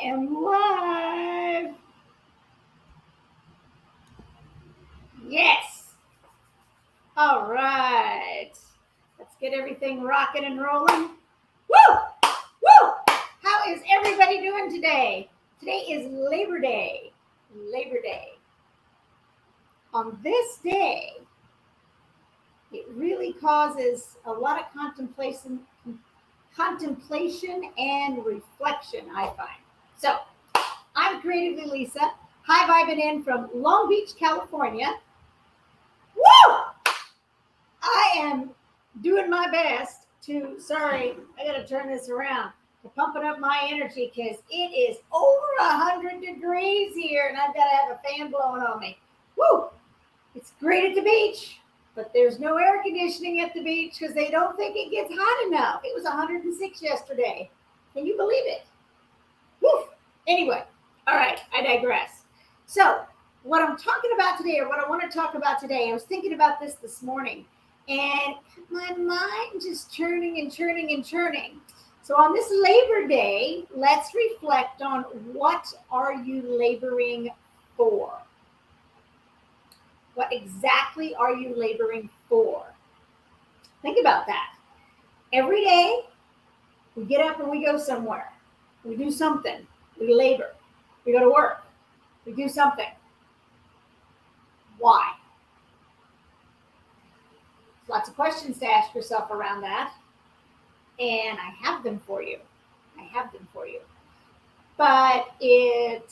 am live. Yes. All right. Let's get everything rocking and rolling. Woo! Woo! How is everybody doing today? Today is Labor Day. Labor Day. On this day, it really causes a lot of contemplation and reflection, I find. So, I'm Creatively Lisa, high vibing in from Long Beach, California. Woo! I am doing my best to, sorry, I got to turn this around, to pumping up my energy because it is over 100 degrees here and I've got to have a fan blowing on me. Woo! It's great at the beach, but there's no air conditioning at the beach because they don't think it gets hot enough. It was 106 yesterday. Can you believe it? Woo! Anyway, all right, I digress. So, what I'm talking about today, or what I want to talk about today, I was thinking about this morning, and my mind just churning and churning and churning. So, on this Labor Day, let's reflect on what are you laboring for? What exactly are you laboring for? Think about that. Every day, we get up and we go somewhere. We do something. We labor. We go to work. We do something. Why? Lots of questions to ask yourself around that. And I have them for you. But it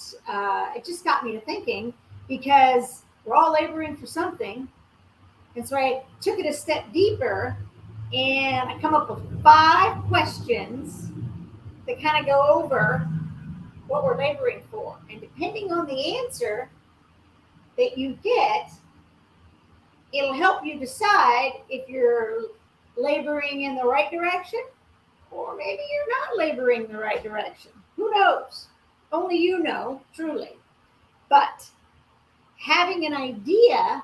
just got me to thinking because we're all laboring for something. And so I took it a step deeper and I come up with 5 questions that kind of go over what we're laboring for. And depending on the answer that you get, it'll help you decide if you're laboring in the right direction or maybe you're not laboring in the right direction. Who knows? Only you know, truly. But having an idea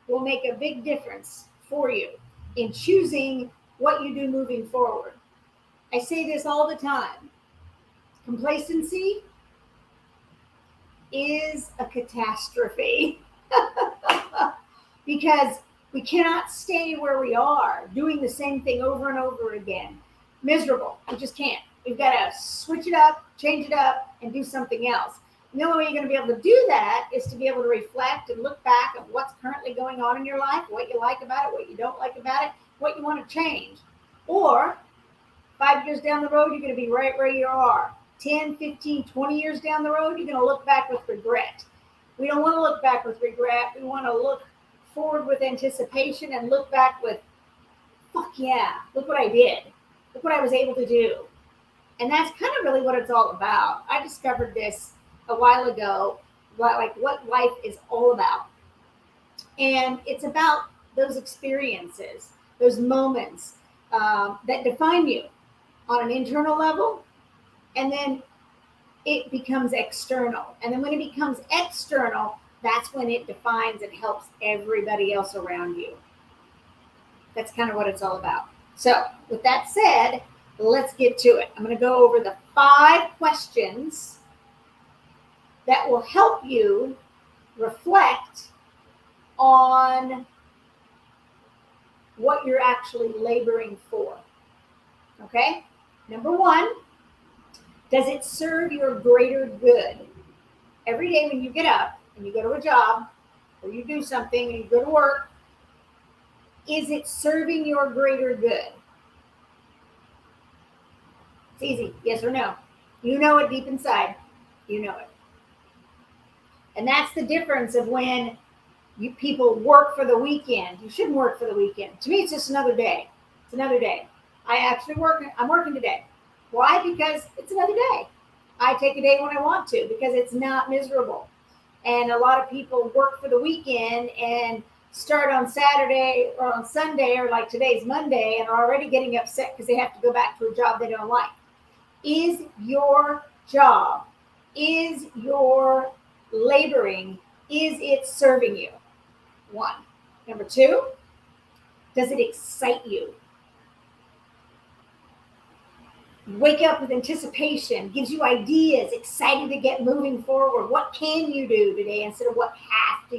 will make a big difference for you in choosing what you do moving forward. I say this all the time. Complacency is a catastrophe because we cannot stay where we are doing the same thing over and over again. Miserable. We just can't. We've got to switch it up, change it up, and do something else. And the only way you're going to be able to do that is to be able to reflect and look back at what's currently going on in your life, what you like about it, what you don't like about it, what you want to change. Or 5 years down the road, you're going to be right where you are. 10, 15, 20 years down the road, you're going to look back with regret. We don't want to look back with regret. We want to look forward with anticipation and look back with, fuck yeah, look what I did. Look what I was able to do. And that's kind of really what it's all about. I discovered this a while ago, like what life is all about. And it's about those experiences, those moments that define you on an internal level. And then it becomes external. And then when it becomes external, that's when it defines and helps everybody else around you. That's kind of what it's all about. So, with that said, let's get to it. I'm going to go over the 5 questions that will help you reflect on what you're actually laboring for. Okay? Number 1, does it serve your greater good? Every day when you get up and you go to a job or you do something and you go to work, is it serving your greater good? It's easy, yes or no. You know it deep inside. You know it. And that's the difference of when people work for the weekend. You shouldn't work for the weekend. To me, it's just another day. It's another day. I'm working today. Why? Because it's another day. I take a day when I want to because it's not miserable. And a lot of people work for the weekend and start on Saturday or on Sunday or like today's Monday and are already getting upset because they have to go back to a job they don't like. Is your job, is your laboring, is it serving you? 1. Number 2, does it excite you? You wake up with anticipation, gives you ideas, excited to get moving forward. What can you do today instead of what do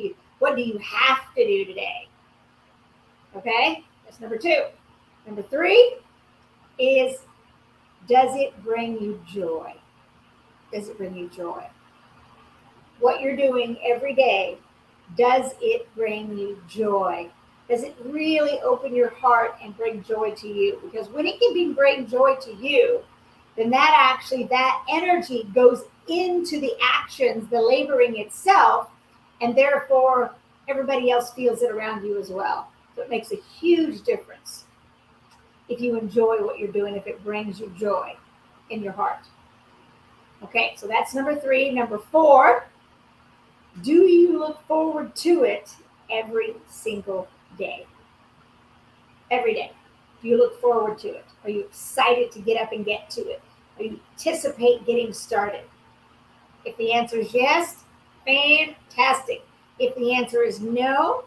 you have to do today? Okay, that's number 2. Number 3 is, does it bring you joy? Does it bring you joy? What you're doing every day, does it bring you joy? Does it really open your heart and bring joy to you? Because when it can bring joy to you, then that energy goes into the actions, the laboring itself, and therefore everybody else feels it around you as well. So it makes a huge difference if you enjoy what you're doing, if it brings you joy in your heart. Okay, so that's number 3. Number 4, do you look forward to it every single day? Every day. Do you look forward to it? Are you excited to get up and get to it? Or you anticipate getting started? If the answer is yes, fantastic. If the answer is no,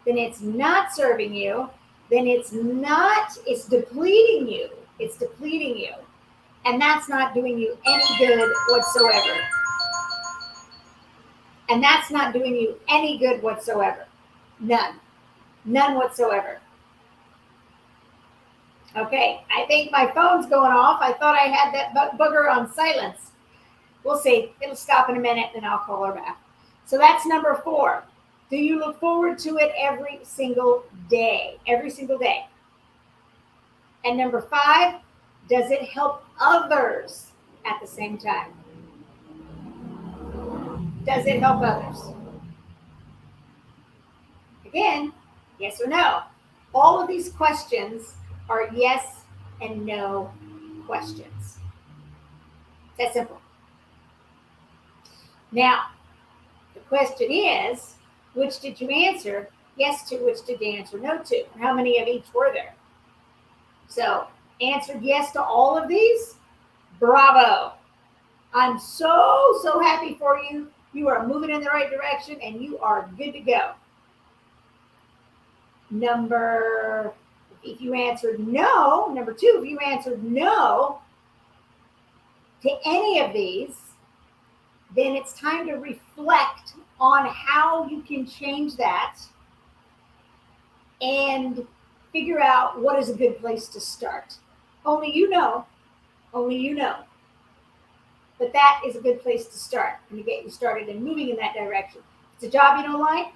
then it's not serving you. Then it's depleting you. It's depleting you. And that's not doing you any good whatsoever. And that's not doing you any good whatsoever. None. None whatsoever. Okay, I think my phone's going off. I thought I had that booger on silence. We'll see. It'll stop in a minute, and I'll call her back. So that's number 4. Do you look forward to it every single day? Every single day. And number 5, does it help others at the same time? Does it help others? Again, yes or no. All of these questions are yes and no questions. It's that simple. Now, the question is, which did you answer yes to, which did you answer no to? And how many of each were there? So, answered yes to all of these? Bravo. I'm so happy for you. You are moving in the right direction and you are good to go. If you answered no, number 2, if you answered no to any of these, then it's time to reflect on how you can change that and figure out what is a good place to start. Only you know. But that is a good place to start and to get you started and moving in that direction. If it's a job you don't like,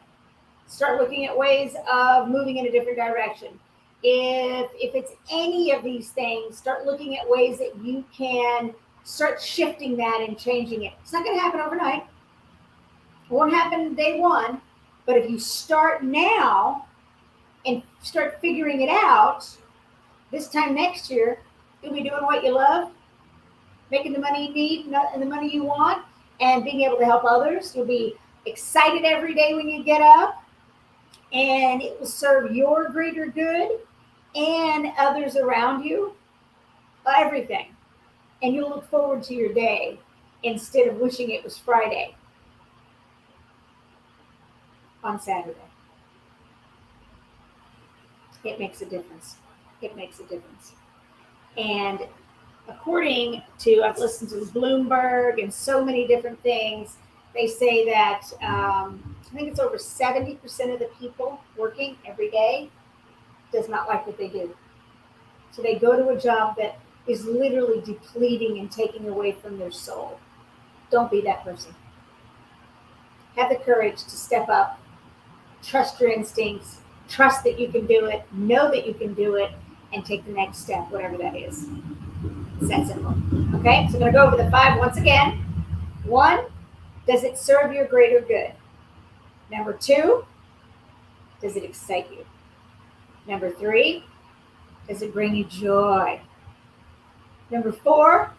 start looking at ways of moving in a different direction. If it's any of these things, start looking at ways that you can start shifting that and changing it. It's not going to happen overnight. It won't happen day 1. But if you start now and start figuring it out, this time next year, you'll be doing what you love, making the money you need and the money you want, and being able to help others. You'll be excited every day when you get up, and it will serve your greater good and others around you, everything. And you'll look forward to your day instead of wishing it was Friday on Saturday. It makes a difference. It makes a difference. And according to, I've listened to Bloomberg and so many different things, they say that I think it's over 70% of the people working every day does not like what they do. So they go to a job that is literally depleting and taking away from their soul. Don't be that person. Have the courage to step up, trust your instincts, trust that you can do it, know that you can do it, and take the next step, whatever that is. It's that simple. Okay, so I'm going to go over the 5 once again. 1, does it serve your greater good? Number 2, does it excite you? Number 3, does it bring you joy? Number 4,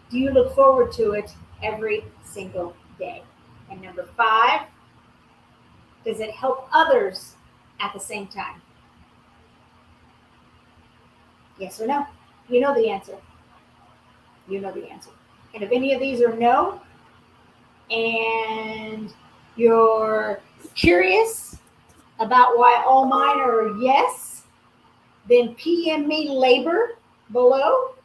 do you look forward to it every single day? And number 5, does it help others at the same time? Yes or no? You know the answer. You know the answer. And if any of these are no, and you're curious about why all mine are yes, then PM me labor below,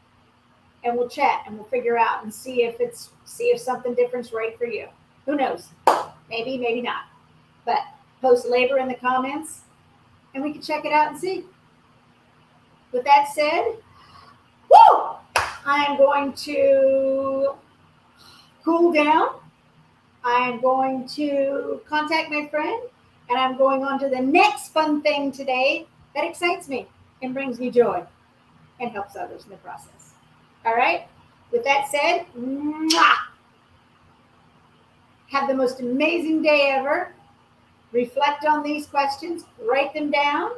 and we'll chat and we'll figure out and see if something different's right for you. Who knows? Maybe, maybe not. But post labor in the comments and we can check it out and see. With that said, woo! I am going to cool down. I am going to contact my friend, and I'm going on to the next fun thing today that excites me and brings me joy and helps others in the process. All right? With that said, mwah! Have the most amazing day ever. Reflect on these questions, write them down.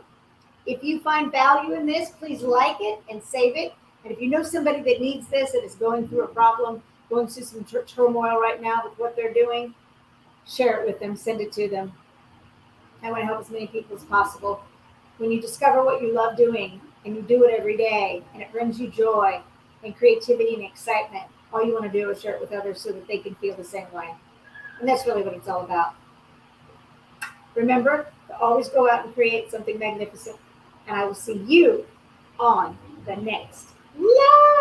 If you find value in this, please like it and save it. And if you know somebody that needs this and is going through a problem, going through some turmoil right now with what they're doing, share it with them, send it to them. I want to help as many people as possible. When you discover what you love doing and you do it every day and it brings you joy and creativity and excitement, all you want to do is share it with others so that they can feel the same way. And that's really what it's all about. Remember to always go out and create something magnificent. And I will see you on the next live.